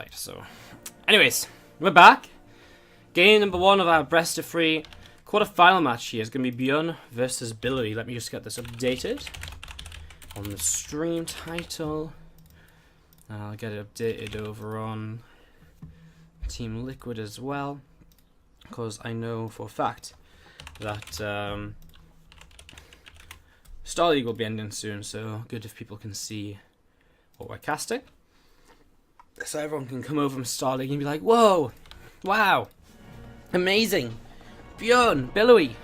Right, so, anyways, we're back. Game number 1 of our best of 3 quarter-final match here is going to be ByuN versus Billowy. Let me just get this updated on the stream title. I'll get it updated over on Team Liquid as well, because I know for a fact that Star League will be ending soon, so good if people can see what we're casting. So everyone can come over from Star League and be like, whoa, wow, amazing, ByuN, Billowy,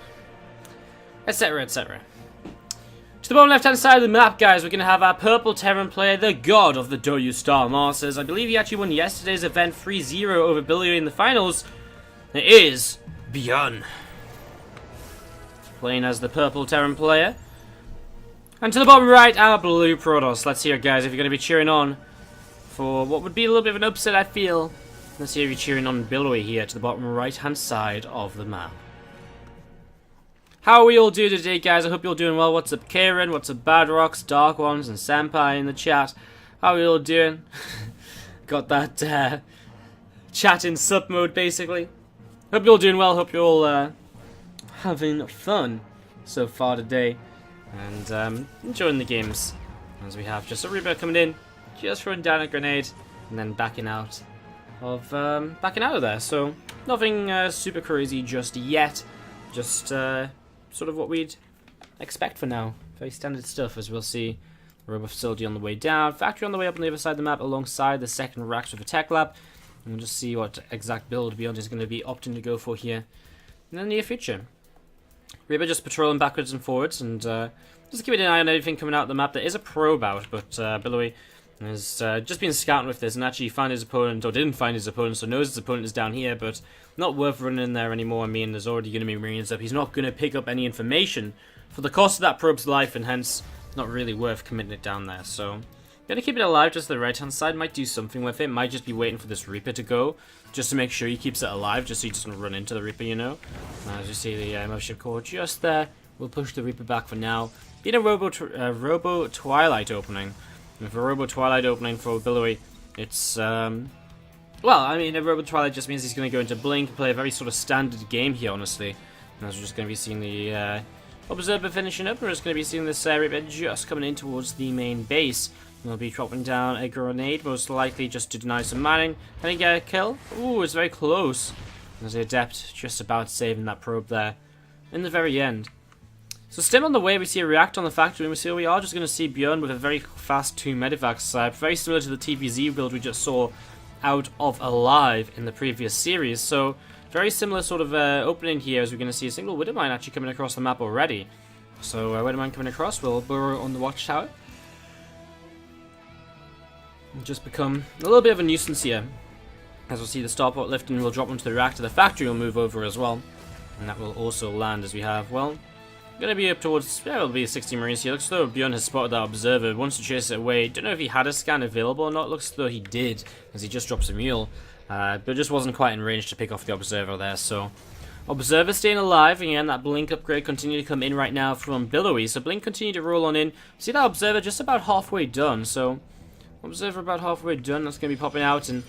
etc, etc. To the bottom left hand side of the map, guys, we're going to have our purple Terran player, the god of the Douyu Star Masters. I believe he actually won yesterday's event 3-0 over Billowy in the finals. It is ByuN, playing as the purple Terran player. And to the bottom right, our blue Protoss. Let's hear it, guys, if you're going to be cheering on for what would be a little bit of an upset, I feel. Let's see if you're cheering on Billowy here to the bottom right-hand side of the map. How are we all doing today, guys? I hope you're all doing well. What's up, Karen? What's up, Badrocks, Dark Ones, and Senpai in the chat? How are we all doing? Got that chat in sub mode, basically. Hope you're all doing well. Hope you're all having fun so far today. And enjoying the games. As we have just a Reaper coming in, just throwing down a grenade, and then backing out of there. So nothing super crazy just yet. Just sort of what we'd expect for now. Very standard stuff, as we'll see. Robot facility on the way down, factory on the way up on the other side of the map, alongside the second racks with a tech lab. And we'll just see what exact build ByuN is going to be opting to go for here in the near future. Reaper just patrolling backwards and forwards, and just keeping an eye on everything coming out of the map. There is a probe out, but Billowy has just been scouting with this and actually found his opponent, or didn't find his opponent, so knows his opponent is down here, but not worth running in there anymore. I mean, there's already going to be Marines up. He's not going to pick up any information for the cost of that probe's life, and hence not really worth committing it down there. So going to keep it alive just to the right-hand side. Might do something with it. Might just be waiting for this Reaper to go, just to make sure he keeps it alive, just so he doesn't run into the Reaper, you know. As you see the motion core just there. We'll push the Reaper back for now. Being a Robo Twilight opening. And for Robo Twilight opening for Billowy, it's well, I mean, a Robo Twilight just means he's going to go into Blink and play a very sort of standard game here, honestly. And as we're just going to be seeing the Observer finishing up, we're just going to be seeing this Reaper just coming in towards the main base. We'll be dropping down a grenade, most likely just to deny some mining. Can he get a kill? Ooh, it's very close. There's the Adept just about saving that probe there in the very end. So still on the way, we see a react on the factory, and we are just going to see ByuN with a very fast 2 medivacs, very similar to the TvZ build we just saw out of Alive in the previous series. So very similar sort of opening here, as we're going to see a single Widow Mine actually coming across the map already. So Widow Mine coming across, we'll burrow on the watchtower. And just become a little bit of a nuisance here. As we'll see the starport lift, and we'll drop onto the reactor. The factory will move over as well. And that will also land as we have, well, going to be up towards, yeah, it'll be 60 Marines here. Looks as though ByuN has spotted that observer, wants to chase it away. Don't know if he had a scan available or not. Looks as though he did, as he just drops a mule. But just wasn't quite in range to pick off the observer there, so observer staying alive. Again, that Blink upgrade continuing to come in right now from Billowy. So Blink continue to roll on in. See that observer just about halfway done, so observer about halfway done. That's going to be popping out, and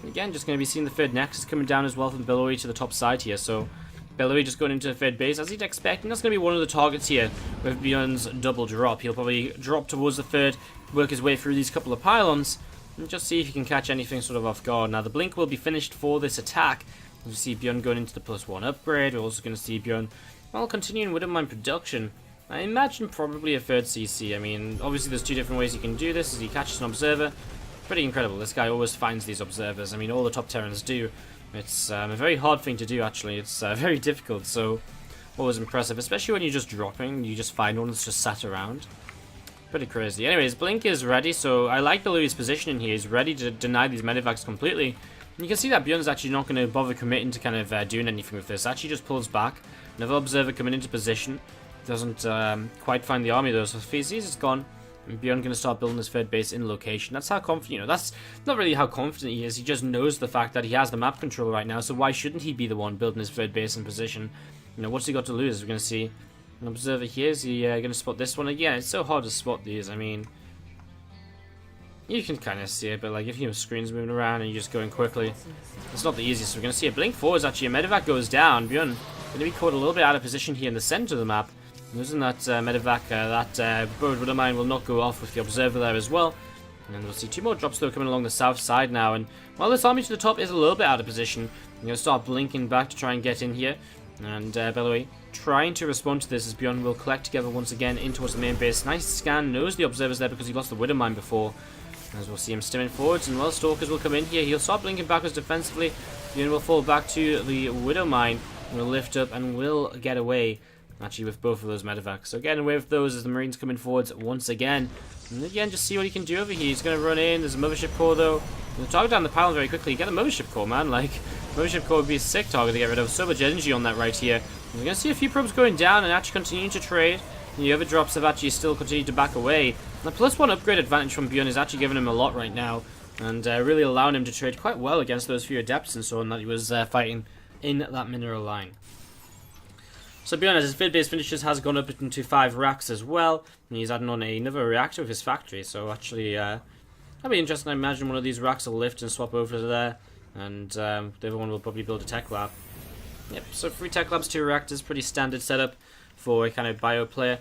again, just going to be seeing the third nexus coming down as well from Billowy to the top side here. So Billowy just going into the third base, as he'd expect, and that's going to be one of the targets here with ByuN's double drop. He'll probably drop towards the third, work his way through these couple of pylons, and just see if he can catch anything sort of off guard. Now, the Blink will be finished for this attack. We see ByuN going into the +1 upgrade. We're also going to see ByuN, well, continuing Widow Mine production. I imagine probably a third CC. I mean, obviously there's 2 different ways you can do this, as he catches an observer. Pretty incredible. This guy always finds these observers. I mean, all the top Terrans do. It's a very hard thing to do, actually. It's very difficult, so always impressive, especially when you're just dropping. You just find one that's just sat around. Pretty crazy. Anyways, Blink is ready, so I like Billowy's position in here. He's ready to deny these medivacs completely. And you can see that ByuN's actually not going to bother committing to kind of doing anything with this. Actually just pulls back. Another observer coming into position. Doesn't quite find the army, though, so if he sees it's gone, and ByuN going to start building his third base in location. That's how confident, you know, that's not really how confident he is. He just knows the fact that he has the map control right now, so why shouldn't he be the one building his third base in position? You know, what's he got to lose? We're going to see an observer here. Is he going to spot this one again? It's so hard to spot these. I mean, You can kind of see it, but like if your screen's moving around and you're just going quickly, it's not the easiest. We're going to see a blink forwards actually. A medevac goes down. ByuN going to be caught a little bit out of position here in the center of the map. Losing that medevac, that bird with a mine will not go off with the observer there as well. And then we'll see 2 more drops though coming along the south side now. And while this army to the top is a little bit out of position, I'm going to start blinking back to try and get in here. And Billowy trying to respond to this as ByuN will collect together once again in towards the main base. Nice scan, knows the observer's there because he lost the widow mine before. As we'll see him stimming forwards, and while Stalkers will come in here, he'll start blinking backwards defensively. ByuN will fall back to the widow mine, and will lift up and will get away. Actually, with both of those medevacs. So getting away with those as the Marines come in forwards once again. And again, just see what he can do over here. He's going to run in. There's a mothership core though. He'll target down the pylon very quickly. Get a mothership core, man. Like, mothership core would be a sick target to get rid of. So much energy on that right here. We're going to see a few probes going down and actually continuing to trade. And the other drops have actually still continued to back away. The +1 upgrade advantage from ByuN is actually giving him a lot right now. And really allowing him to trade quite well against those few adepts and so on that he was fighting in that mineral line. So ByuN, as his fifth base finishes, has gone up into 5 racks as well. And he's adding on another reactor with his factory. So actually, that'll be interesting. I imagine one of these racks will lift and swap over to there. And the other one will probably build a tech lab. Yep, so 3 tech labs, 2 reactors, pretty standard setup for a kind of bio player.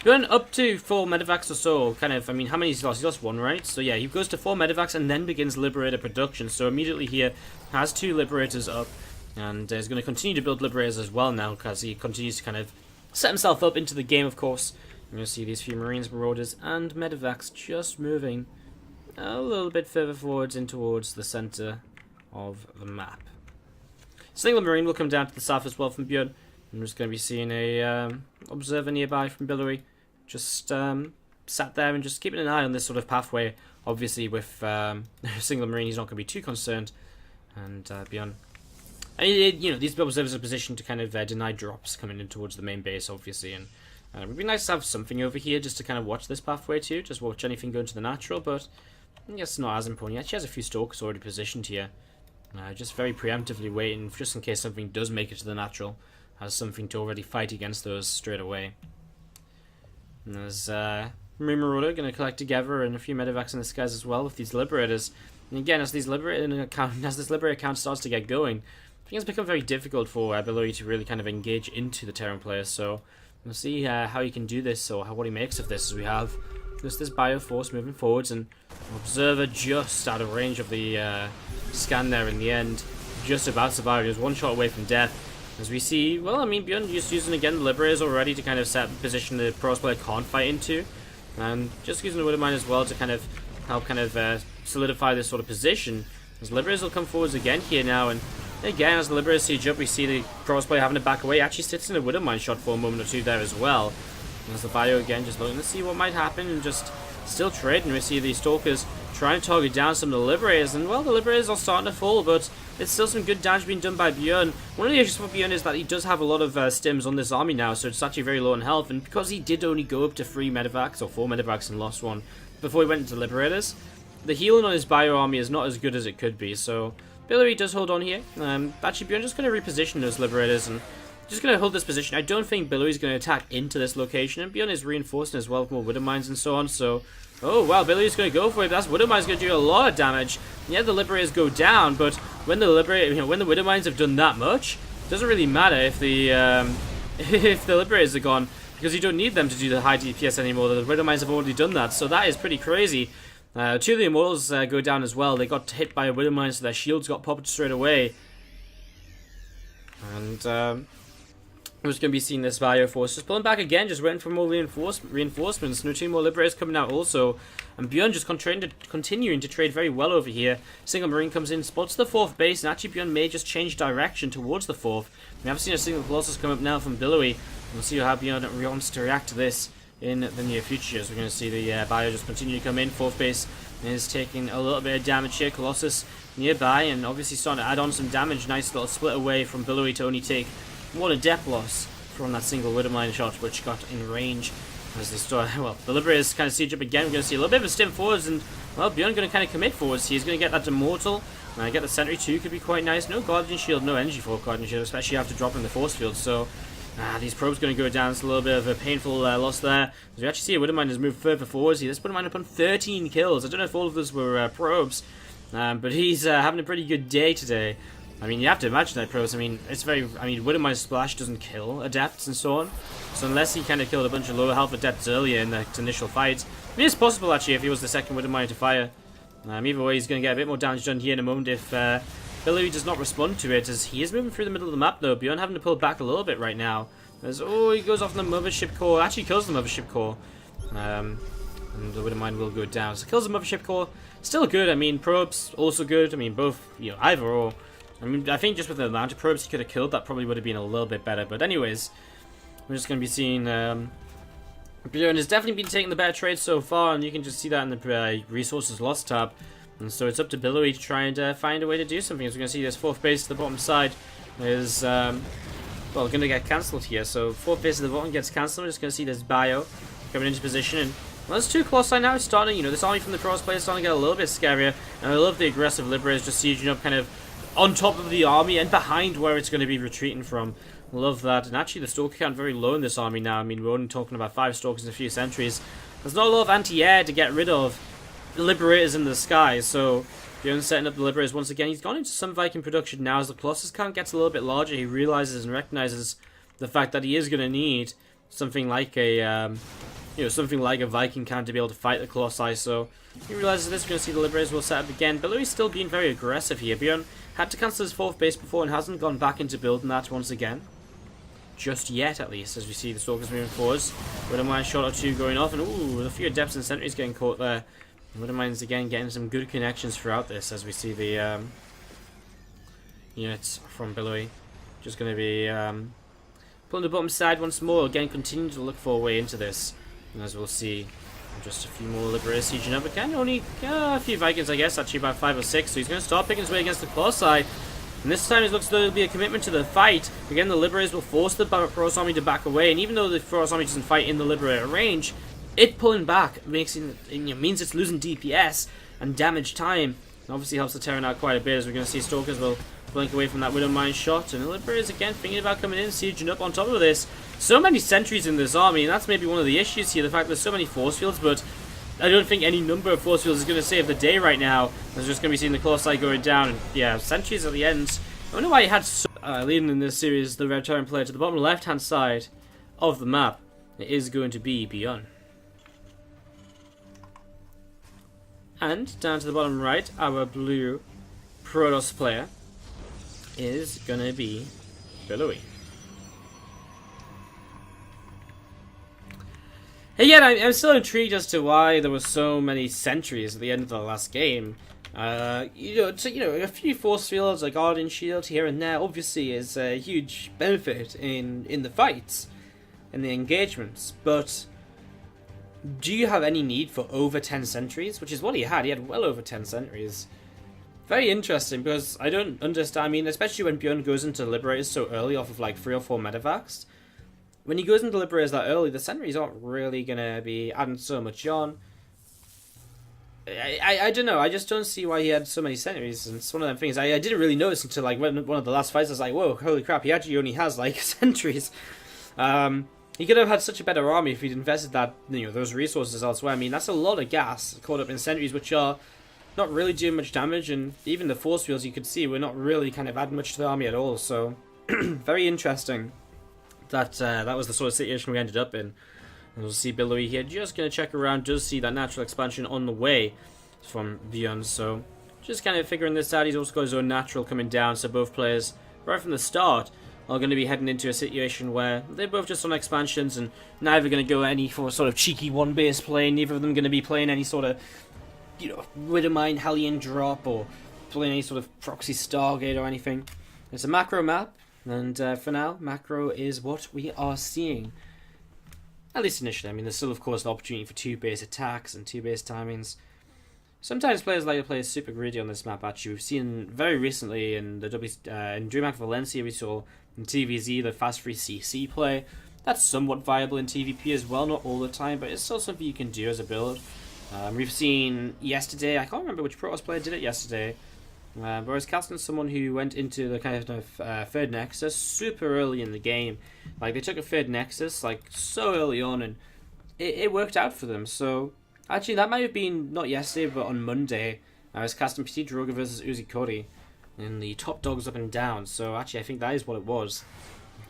ByuN up to 4 medevacs or so, kind of, I mean, how many he's lost? He lost 1, right? So yeah, he goes to 4 medevacs and then begins Liberator production. So immediately here, has 2 Liberators up, and is going to continue to build Liberators as well now, because he continues to kind of set himself up into the game, of course. You're going to see these few Marines, Marauders, and medevacs just moving a little bit further forwards in towards the center of the map. Single Marine will come down to the south as well from ByuN. I'm just going to be seeing a observer nearby from Billowy. Just sat there and just keeping an eye on this sort of pathway. Obviously, with single Marine, he's not going to be too concerned. And ByuN, and you know, these observers are positioned to kind of deny drops coming in towards the main base, obviously. And it would be nice to have something over here just to kind of watch this pathway too. Just watch anything go into the natural, but I guess it's not as important. He actually has a few stalkers already positioned here. Just very preemptively waiting, just in case something does make it to the natural. Has something to already fight against those straight away. And there's Marine Marauder going to collect together and a few medevacs in the skies as well with these Liberators. And again, as this Liberator account starts to get going, I think it's become very difficult for Billowy to really kind of engage into the Terran players. So we'll see how he can do this, or what he makes of this, as we have just this Bioforce moving forwards, and Observer just out of range of the scan there in the end. Just about survived. He was 1 shot away from death. As we see, well, I mean, ByuN just using again the Liberators already to kind of set position the Pros player can't fight into, and just using the Widow Mine as well to kind of help kind of solidify this sort of position. As Liberators will come forwards again here now, and again as the Liberators siege up, we see the Pros player having to back away. Actually sits in a Widow Mine shot for a moment or two there as well. And as the Bio again just looking to see what might happen and just still trading. We see the Stalkers trying to target down some of the Liberators, and well, the Liberators are starting to fall, but it's still some good damage being done by ByuN. One of the issues for ByuN is that he does have a lot of stims on this army now, so it's actually very low in health, and because he did only go up to 3 medevacs, or 4 medevacs and lost 1, before he went into Liberators, the healing on his bio army is not as good as it could be, so Billowy does hold on here. Actually, ByuN just going to reposition those Liberators, and just going to hold this position. I don't think Billowy's going to attack into this location, and ByuN is reinforcing as well with more Widow Mines and so on, so oh wow, Billowy's going to go for it. That's Widow Mines going to do a lot of damage. Yeah, the Liberators go down, but when the when the Widow Mines have done that much, it doesn't really matter if the if the Liberators are gone, because you don't need them to do the high DPS anymore. The Widow Mines have already done that, so that is pretty crazy. 2 of the Immortals go down as well. They got hit by a Widow Mine, so their shields got popped straight away. And we're just going to be seeing this Bioforce just pulling back again, just waiting for more reinforcements. No 2 more Liberators coming out also. And ByuN just continuing to trade very well over here. Single Marine comes in, spots the 4th base, and actually ByuN may just change direction towards the 4th. We have seen a single Colossus come up now from Billowy. We'll see how ByuN wants to react to this in the near future, as we're going to see the Bio just continue to come in. 4th base is taking a little bit of damage here. Colossus nearby, and obviously starting to add on some damage. Nice little split away from Billowy to only take 1 adept loss from that single Widow Mine shot, which got in range as they start. Well, the Liberators kind of siege up again. We're going to see a little bit of a stim forwards, and well, ByuN going to kind of commit forwards. He's going to get that Immortal, get the Sentry too, could be quite nice. No Guardian Shield, no energy for Guardian Shield, especially after dropping the Force Field. So These probes going to go down. It's a little bit of a painful loss there. As we actually see, ByuN has moved further forwards here. This ByuN up on 13 kills. I don't know if all of those were probes, but he's having a pretty good day today. I mean, you have to imagine that probes. I mean, it's very. I mean, ByuN's splash doesn't kill adepts and so on. So unless he kind of killed a bunch of lower health adepts earlier in the initial fight, I mean, it's possible actually if he was the second ByuN to fire. Either way, he's going to get a bit more damage done here in a moment if Billowy does not respond to it, as he is moving through the middle of the map though. ByuN having to pull back a little bit right now. As, oh, he goes off the mothership core, actually kills the mothership core. And the ByuN will go down. So kills the mothership core, still good. I mean, probes also good. I mean, both, you know, either or. I mean, I think just with the amount of probes he could have killed, that probably would have been a little bit better. But anyways, we're just going to be seeing ByuN has definitely been taking the better trade so far, and you can just see that in the resources lost tab. And so it's up to Billowy to try and find a way to do something. As we're going to see, this fourth base to the bottom side is, well, going to get cancelled here. So fourth base to the bottom gets cancelled. We're just going to see this Bio coming into position. And well, there's two Colossi now. It's starting, you know, this army from the cross player is starting to get a little bit scarier. And I love the aggressive Liberators just sieging up kind of on top of the army and behind where it's going to be retreating from. Love that. And actually, the Stalker count very low in this army now. I mean, we're only talking about 5 Stalkers and a few sentries. There's not a lot of anti-air to get rid of the Liberators in the sky, so ByuN setting up the Liberators once again. He's gone into some Viking production now as the Colossus count gets a little bit larger. He realizes and recognizes the fact that he is going to need something like a, you know, something like a Viking count to be able to fight the Colossi. So he realizes this. We're going to see the Liberators will set up again. Billowy's still being very aggressive here. ByuN had to cancel his fourth base before and hasn't gone back into building that once again. Just yet, at least, as we see the Stalkers moving forwards. ByuN shot or two going off, and ooh, a few adepts and sentries getting caught there. ByuN again getting some good connections throughout this, as we see the units from Billowy just going to be pulling the bottom side once more. Again, continue to look for a way into this, and as we'll see, just a few more Liberators sieging up again. Only a few Vikings, I guess, actually about 5 or 6. So he's going to start picking his way against the Colossi. And this time it looks as though there'll be a commitment to the fight. Again, the Liberators will force the Frost army to back away, and even though the Frost army doesn't fight in the Liberator range, it pulling back means it's losing DPS and damage time. It obviously helps the Terran out quite a bit, as we're going to see Stalkers will blink away from that ByuN shot, and the Liberators again thinking about coming in, sieging up on top of this. So many sentries in this army, and that's maybe one of the issues here, the fact there's so many force fields, but I don't think any number of force fields is going to save the day right now. There's just going to be seeing the Colossi going down, and yeah, sentries at the end. I wonder why he had so leading in this series, the Red Terran player to the bottom left-hand side of the map. It is going to be ByuN. And down to the bottom right, our blue Protoss player is going to be Billowy. Again, I'm still intrigued as to why there were so many sentries at the end of the last game. You know, a few force fields, a guardian shield here and there, obviously is a huge benefit in the fights, in the engagements. But do you have any need for over 10 sentries? Which is what he had. He had well over 10 sentries. Very interesting, because I don't understand. I mean, especially when ByuN goes into Liberators so early off of like 3 or 4 medevacs. When he goes into Liberators that early, the sentries aren't really going to be adding so much on. I don't know. I just don't see why he had so many sentries. And it's one of them things I didn't really notice until like one of the last fights. I was like, whoa, holy crap, he actually only has like sentries. He could have had such a better army if he'd invested that, you know, those resources elsewhere. I mean, that's a lot of gas caught up in sentries, which are not really doing much damage, and even the force fields you could see were not really kind of adding much to the army at all. So, very interesting that that was the sort of situation we ended up in. And we'll see Billowy here just going to check around, does see that natural expansion on the way from ByuN. So, just kind of figuring this out. He's also got his own natural coming down, so both players, right from the start, are going to be heading into a situation where they're both just on expansions and neither going to go any for sort of cheeky one base play. Neither of them going to be playing any sort of, you know, Widowmine Hellion drop or playing any sort of proxy Stargate or anything. It's a macro map, and for now, macro is what we are seeing. At least initially. I mean, there's still, of course, the opportunity for 2 base attacks and 2 base timings. Sometimes players like to play super greedy on this map, actually. We've seen very recently in the in DreamHack Valencia, we saw in TVZ the fast free CC play. That's somewhat viable in TvP as well, not all the time, but it's still something you can do as a build. We've seen yesterday, I can't remember which Protoss player did it yesterday, But I was casting someone who went into the kind of third Nexus super early in the game. Like, they took a third Nexus, like, so early on, and it worked out for them. So, actually, that might have been, not yesterday, but on Monday, I was casting PT Droga versus Uzi Cody, and the top dogs up and down. So, actually, I think that is what it was.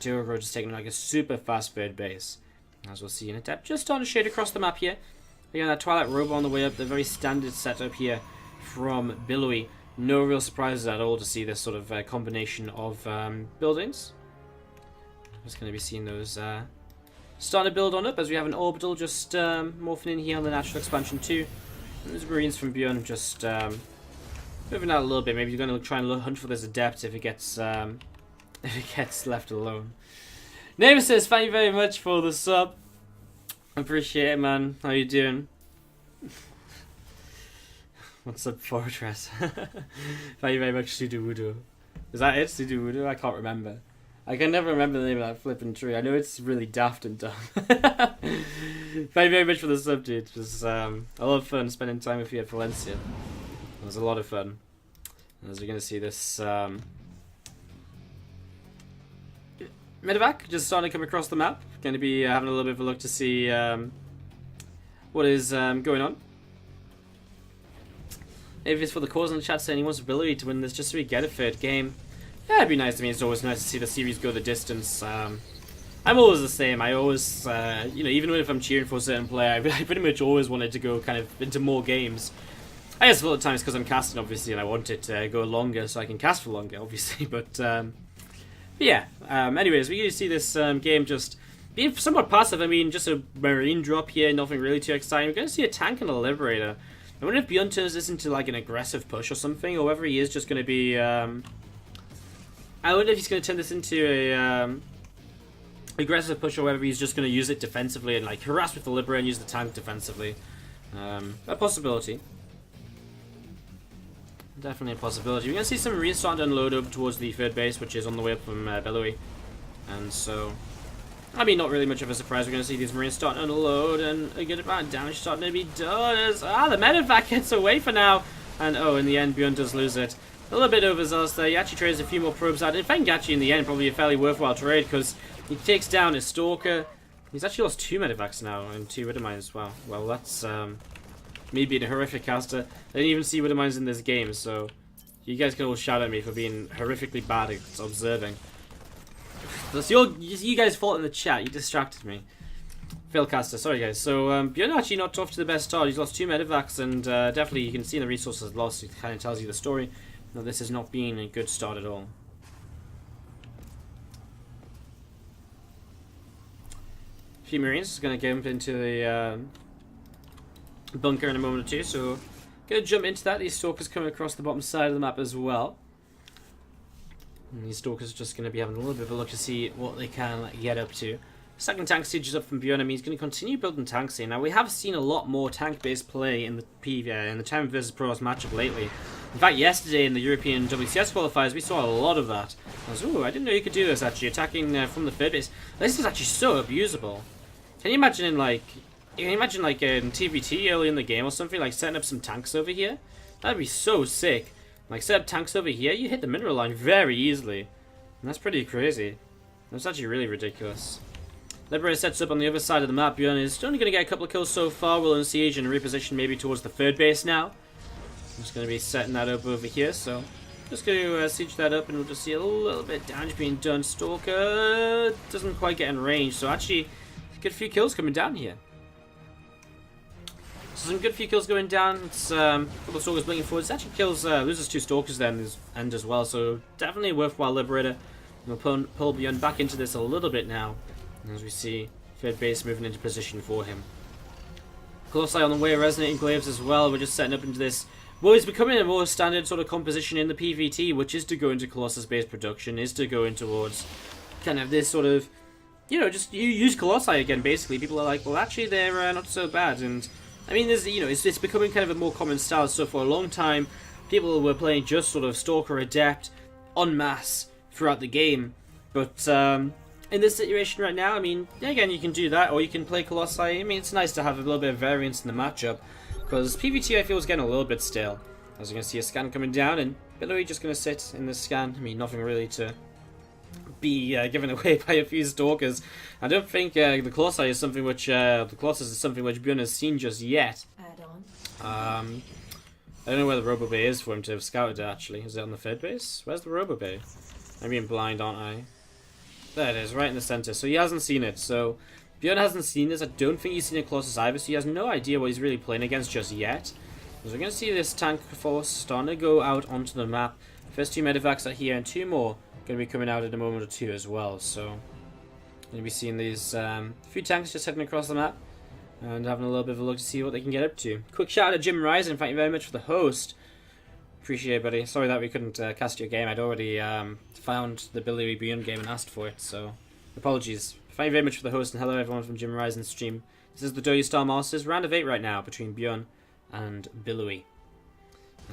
Droga just taking, like, a super fast third base. As we'll see in a depth, just starting to shade across the map here. Again, that Twilight Robo on the way up, the very standard setup here from Billowy. No real surprises at all to see this sort of combination of buildings. Just going to be seeing those starting to build on up as we have an orbital just morphing in here on the natural expansion too. And there's Marines from ByuN just moving out a little bit. Maybe you're going to try and hunt for this adept if it gets left alone. Nemesis, thank you very much for the sub. Appreciate it, man. How you doing? What's up, Fortress? Thank you very much, Suduwudu. Is that it, Suduwudu? I can't remember. I can never remember the name of that flipping tree. I know it's really daft and dumb. Thank you very much for the sub, dude. It was a lot of fun spending time with you at Valencia. It was a lot of fun. As you're going to see this medevac just starting to come across the map. Going to be having a little bit of a look to see what is going on. If it's for the cause in the chat saying he wants Billowy to win this just so we get a third game. Yeah, it'd be nice to me. It's always nice to see the series go the distance. I'm always the same. I always, you know, even if I'm cheering for a certain player, I pretty much always wanted to go kind of into more games. I guess a lot of times because I'm casting, obviously, and I want it to go longer so I can cast for longer, obviously. But yeah, anyways, we usually see this game just being somewhat passive. I mean, just a Marine drop here, nothing really too exciting. We're going to see a tank and a Liberator. I wonder if ByuN turns this into like an aggressive push or something, or whether he is just going to be... I wonder if he's going to turn this into a aggressive push, or whether he's just going to use it defensively and like harass with the Liberator and use the tank defensively. A possibility. Definitely a possibility. We're going to see some Marines starting to unload up towards the third base, which is on the way up from Billowy. And so, I mean, not really much of a surprise. We're going to see these Marines starting to unload, and a good amount of damage starting to be done. As, the medevac gets away for now. And oh, in the end, ByuN does lose it. A little bit overzealous there. He actually trades a few more probes out. In fact, actually, in the end, probably a fairly worthwhile trade, because he takes down his Stalker. He's actually lost 2 medevacs now, and 2 Widowmines as well. Well, that's me being a horrific caster. I didn't even see Widowmines in this game, so you guys can all shout at me for being horrifically bad at observing. That's you guys' fault in the chat. You distracted me. Failed caster, sorry guys. So ByuN actually not off to the best start. He's lost 2 medevacs, and definitely you can see in the resources lost. It kind of tells you the story. No, this has not been a good start at all. A few Marines is going to jump into the bunker in a moment or two, so going to jump into that. These Stalkers coming across the bottom side of the map as well. And these Stalkers are just going to be having a little bit of a look to see what they can get up to. Second tank siege is up from ByuN. I mean, he's going to continue building tanks here. Now, we have seen a lot more tank-based play in the in the Time vs Pros matchup lately. In fact, yesterday in the European WCS qualifiers, we saw a lot of that. I was, ooh, I didn't know you could do this, actually, attacking from the third base. This is actually so abusable. Can you imagine in, like, in TvT early in the game or something, like, setting up some tanks over here? That'd be so sick. Like, set up tanks over here, you hit the mineral line very easily. And that's pretty crazy. That's actually really ridiculous. Liberator sets up on the other side of the map. ByuN is only going to get a couple of kills so far. We'll unsiege and reposition maybe towards the third base now. I'm just going to be setting that up over here, so just going to siege that up, and we'll just see a little bit of damage being done. Stalker doesn't quite get in range, so actually a good few kills coming down here. So some good few kills going down. It's a couple of Stalkers blinking forward. It actually kills, loses 2 Stalkers there in this end as well, so definitely a worthwhile Liberator. We'll pull ByuN back into this a little bit now, as we see third base moving into position for him. Colossi on the way, Resonating Glaives as well. We're just setting up into this. Well, it's becoming a more standard sort of composition in the PvT, which is to go into Colossus-based production, is to go in towards kind of this sort of, you know, just you use Colossi again, basically. People are like, well, actually, they're not so bad. And, I mean, there's, you know, it's becoming kind of a more common style. So for a long time, people were playing just sort of Stalker Adept en masse throughout the game. But, in this situation right now, I mean, again, you can do that, or you can play Colossi. I mean, it's nice to have a little bit of variance in the matchup, because PvT, I feel, is getting a little bit stale. As you can see, a scan coming down, and Billowy just going to sit in the scan. I mean, nothing really to be given away by a few stalkers. I don't think the Colossi is something which the Colossus is something which ByuN has seen just yet. I don't know where the Robo Bay is for him to have scouted it, actually. Is it on the third base? Where's the Robo Bay? I'm being blind, aren't I? There it is, right in the center. So he hasn't seen it. So ByuN hasn't seen this. I don't think he's seen a Colossus either, so he has no idea what he's really playing against just yet. So we're going to see this tank force starting to go out onto the map. First 2 medevacs are here, and 2 more going to be coming out in a moment or 2 as well. So going to be seeing these few tanks just heading across the map and having a little bit of a look to see what they can get up to. Quick shout out to Jim Ryzen, thank you very much for the host. Appreciate it, buddy. Sorry that we couldn't cast your game. I'd already found the Billowy ByuN game and asked for it, so apologies. Thank you very much for the host, and hello everyone from Jim Ryzen's stream. This is the Douyu Star Masters, round of 8 right now between ByuN and Billowy.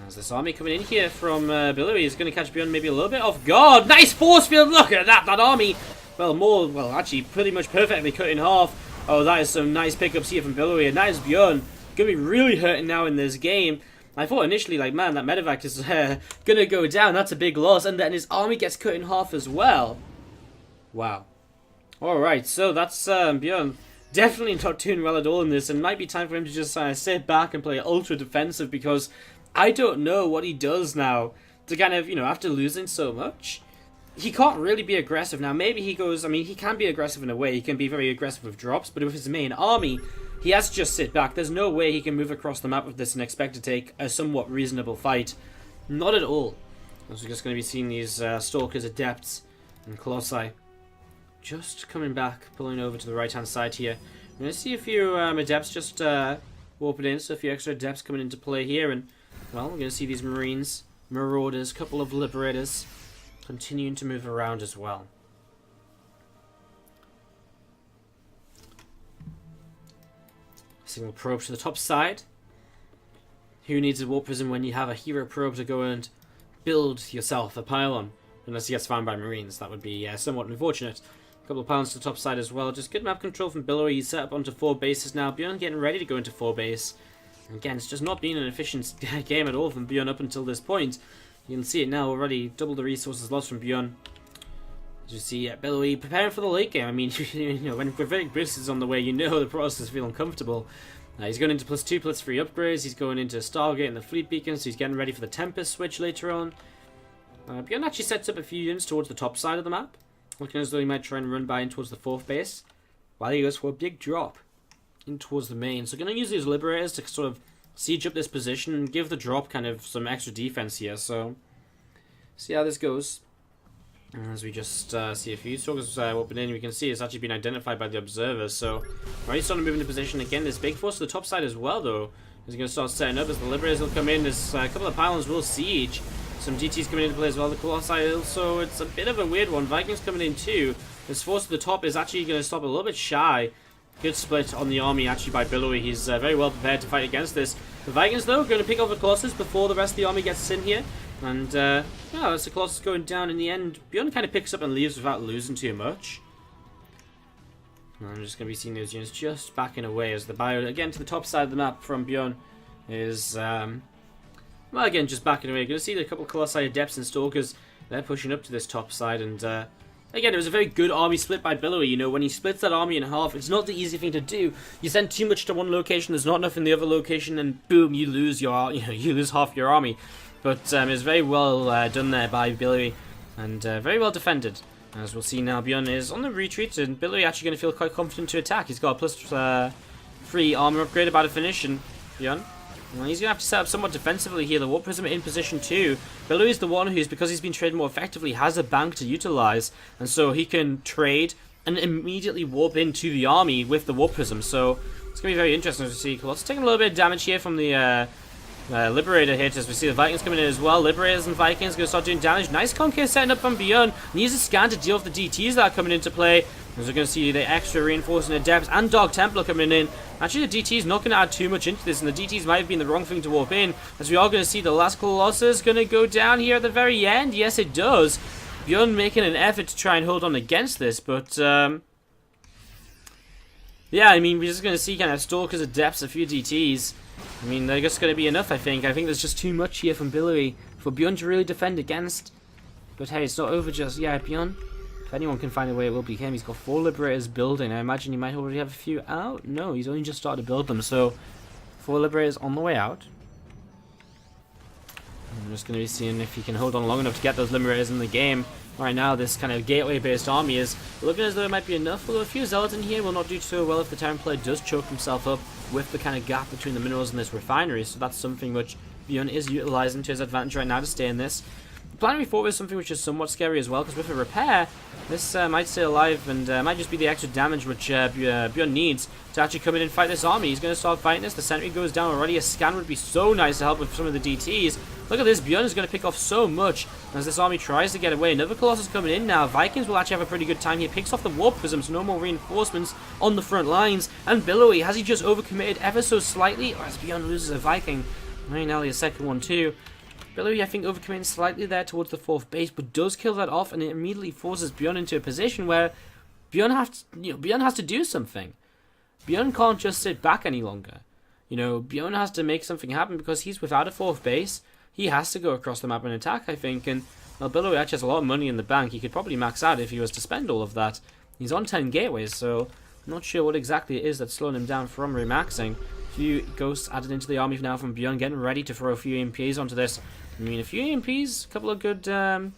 As this army coming in here from Billowy is going to catch ByuN maybe a little bit off guard. Nice force field, look at that, that army. Well, actually pretty much perfectly cut in half. Oh, that is some nice pickups here from Billowy, and that is ByuN. Going to be really hurting now in this game. I thought initially, like, man, that medevac is going to go down. That's a big loss, and then his army gets cut in half as well. Wow. Alright, so that's ByuN. Definitely not doing well at all in this, and might be time for him to just sit back and play ultra defensive, because I don't know what he does now to kind of, you know, after losing so much. He can't really be aggressive now. Maybe he goes, I mean, he can be aggressive in a way. He can be very aggressive with drops, but with his main army, he has to just sit back. There's no way he can move across the map with this and expect to take a somewhat reasonable fight. Not at all. So we're just going to be seeing these Stalkers, Adepts, and Colossi just coming back, pulling over to the right-hand side here. We're going to see a few Adepts just warping in, so a few extra Adepts coming into play here, and, well, we're going to see these Marines, Marauders, couple of Liberators, continuing to move around as well. Single probe to the top side. Who needs a warp prism when you have a hero probe to go and build yourself a pylon? Unless he gets found by Marines, that would be somewhat unfortunate. A couple of pylons to the top side as well. Just good map control from Billowy. He's set up onto 4 bases now. ByuN getting ready to go into 4 base. And again, it's just not been an efficient game at all from ByuN up until this point. You can see it now already. Double the resources lost from ByuN. As you see, Billowy preparing for the late game. I mean, you know, when Gravitic Boost is on the way, you know the process is feeling comfortable. He's going into +2, +3 upgrades. He's going into Stargate and the Fleet Beacons. So he's getting ready for the Tempest switch later on. ByuN actually sets up a few units towards the top side of the map, looking as though he might try and run by in towards the 4th base, while he goes for a big drop in towards the main. So going to use these Liberators to sort of siege up this position and give the drop kind of some extra defense here. So see how this goes. As we just see a few Stalkers open in, we can see it's actually been identified by the observers. So already starting to move into position again. This big force to the top side as well, though, is going to start setting up as the Liberators will come in. There's a couple of pylons will siege. Some GTs coming into play as well. The Colossi also, it's a bit of a weird one. Vikings coming in too. This force at the top is actually going to stop a little bit shy. Good split on the army actually by Billowy. He's very well prepared to fight against this. The Vikings though going to pick off the Colossus before the rest of the army gets in here. And yeah, as the Colossus going down in the end, ByuN kind of picks up and leaves without losing too much. And I'm just going to be seeing those units just backing away as the bio again to the top side of the map from ByuN is well, again, just backing away. You're going to see a couple of Colossi, Adepts, and Stalkers. They're pushing up to this top side. And again, it was a very good army split by Billowy. You know, when he splits that army in half, it's not the easy thing to do. You send too much to one location, there's not enough in the other location, and boom, you lose your, you lose half your army. But it was very well done there by Billowy, and very well defended. As we'll see now, ByuN is on the retreat, and Billowy actually going to feel quite confident to attack. He's got a +3 armor upgrade about to finish, and ByuN, well, he's going to have to set up somewhat defensively here. The Warp Prism in position too. Billowy is the one who's, because he's been trading more effectively, has a bank to utilize, and so he can trade and immediately warp into the army with the Warp Prism. So it's going to be very interesting to see. Colossus taking a little bit of damage here from the Liberator hit, as we see the Vikings coming in as well. Liberators and Vikings going to start doing damage. Nice conquer setting up from ByuN. Needs a scan to deal with the DTs that are coming into play. As we're going to see the extra reinforcing Adepts and Dark Templar coming in. Actually, the DT's not going to add too much into this, and the DTs might have been the wrong thing to warp in, as we are going to see the last Colossus going to go down here at the very end. Yes, it does. ByuN making an effort to try and hold on against this, but yeah, I mean, we're just going to see kind of Stalkers, Adepts, a few DTs. I mean, they're just going to be enough, I think. I think there's just too much here from Billowy for ByuN to really defend against. But hey, it's not over just yet. ByuN, if anyone can find a way, it will be him. He's got 4 Liberators building. I imagine he might already have a few out. No, he's only just started to build them. So 4 Liberators on the way out. I'm just going to be seeing if he can hold on long enough to get those Liberators in the game. Right now, this kind of gateway-based army is looking as though it might be enough. Although a few Zealots in here will not do so well if the Terran player does choke himself up with the kind of gap between the minerals and this refinery. So that's something which ByuN is utilizing to his advantage right now to stay in this. The Planetary Fort is something which is somewhat scary as well, because with a repair, this might stay alive and might just be the extra damage which ByuN needs to actually come in and fight this army. He's going to start fighting this. The sentry goes down already. A scan would be so nice to help with some of the DTs. Look at this. ByuN is going to pick off so much as this army tries to get away. Another Colossus coming in now. Vikings will actually have a pretty good time here. Picks off the Warp Prisms. No more reinforcements on the front lines. And Billowy, has he just overcommitted ever so slightly? Or as ByuN loses a Viking? Very nearly a second one too. Billowy, I think, overcommitting slightly there towards the 4th base, but does kill that off, and it immediately forces ByuN into a position where ByuN has to do something. ByuN can't just sit back any longer. ByuN has to make something happen because he's without a 4th base. He has to go across the map and attack, I think, and well, Billowy actually has a lot of money in the bank. He could probably max out if he was to spend all of that. He's on 10 gateways, so I'm not sure what exactly it is that's slowing him down from remaxing. A few ghosts added into the army now from ByuN, getting ready to throw a few EMPs onto this. I mean, a few EMPs, a couple of good, a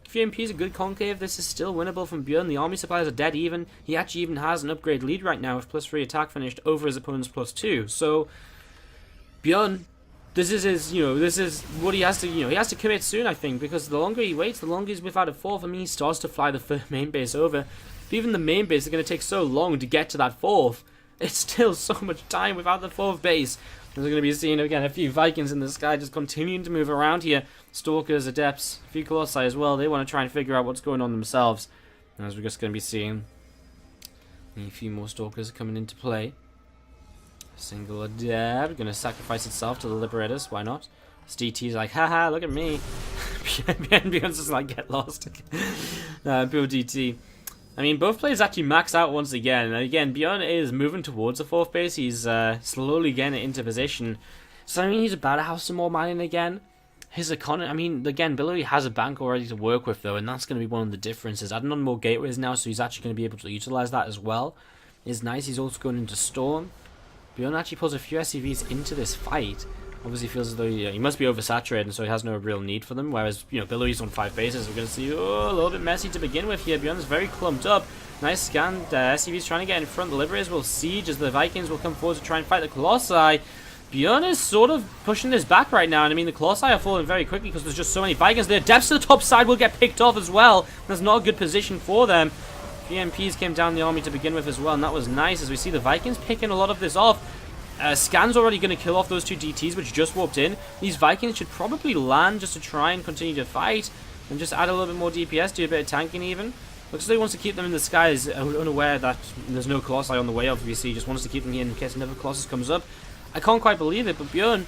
few EMPs, a good concave. This is still winnable from ByuN. The army supplies are dead even. He actually even has an upgrade lead right now with +3 attack finished over his opponent's +2. So, ByuN, this is what he has to, he has to commit soon, I think, because the longer he waits, the longer he's without a 4th. I mean, he starts to fly the main base over. But even the main base is going to take so long to get to that 4th. It's still so much time without the 4th base. We're going to be seeing, again, a few Vikings in the sky just continuing to move around here. Stalkers, Adepts, a few Colossi as well. They want to try and figure out what's going on themselves. As we're just going to be seeing a few more Stalkers coming into play. Single Adept, going to sacrifice itself to the Liberators. Why not? DT's like, haha, look at me. ByuN's just like, get lost. Build DT. I mean, both players actually max out once again. And again, ByuN is moving towards the 4th base. He's slowly getting it into position. So, I mean, he's about to have some more mining again. His economy, I mean, again, Billowy has a bank already to work with, though, and that's going to be one of the differences. Adding on more gateways now, so he's actually going to be able to utilize that as well. Is nice. He's also going into Storm. ByuN actually pulls a few SCVs into this fight. Obviously feels as though he must be oversaturated, and so he has no real need for them. Whereas, Billowy's on 5 bases. We're going to see a little bit messy to begin with here. ByuN's very clumped up. Nice scan. SCV's trying to get in front. The Liberators will siege as the Vikings will come forward to try and fight the Colossi. ByuN is sort of pushing this back right now, and I mean, the Colossi are falling very quickly because there's just so many Vikings. The Adepts to the top side will get picked off as well. That's not a good position for them. EMPs came down the army to begin with as well, and that was nice as we see the Vikings picking a lot of this off. Scan's already going to kill off those 2 DTs which just warped in. These Vikings should probably land just to try and continue to fight and just add a little bit more DPS, do a bit of tanking even. Looks like he wants to keep them in the skies, unaware that there's no Colossi on the way, obviously. He just wants to keep them here in case another Colossus comes up. I can't quite believe it, but ByuN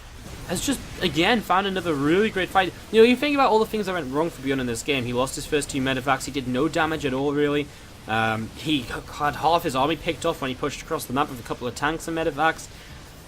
has just, again, found another really great fight. You think about all the things that went wrong for ByuN in this game. He lost his first 2 medevacs. He did no damage at all, really. He had half his army picked off when he pushed across the map with a couple of tanks and medevacs.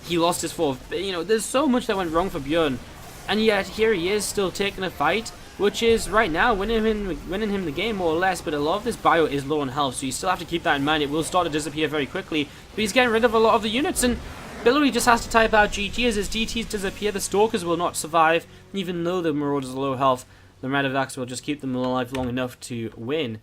He lost his 4th. There's so much that went wrong for ByuN, and yet here he is still taking a fight, which is right now winning him the game more or less. But a lot of this bio is low on health, so you still have to keep that in mind. It will start to disappear very quickly, but he's getting rid of a lot of the units, and Billowy just has to type out GG as his DTs disappear. The Stalkers will not survive, even though the Marauders are low health. The medevacs will just keep them alive long enough to win.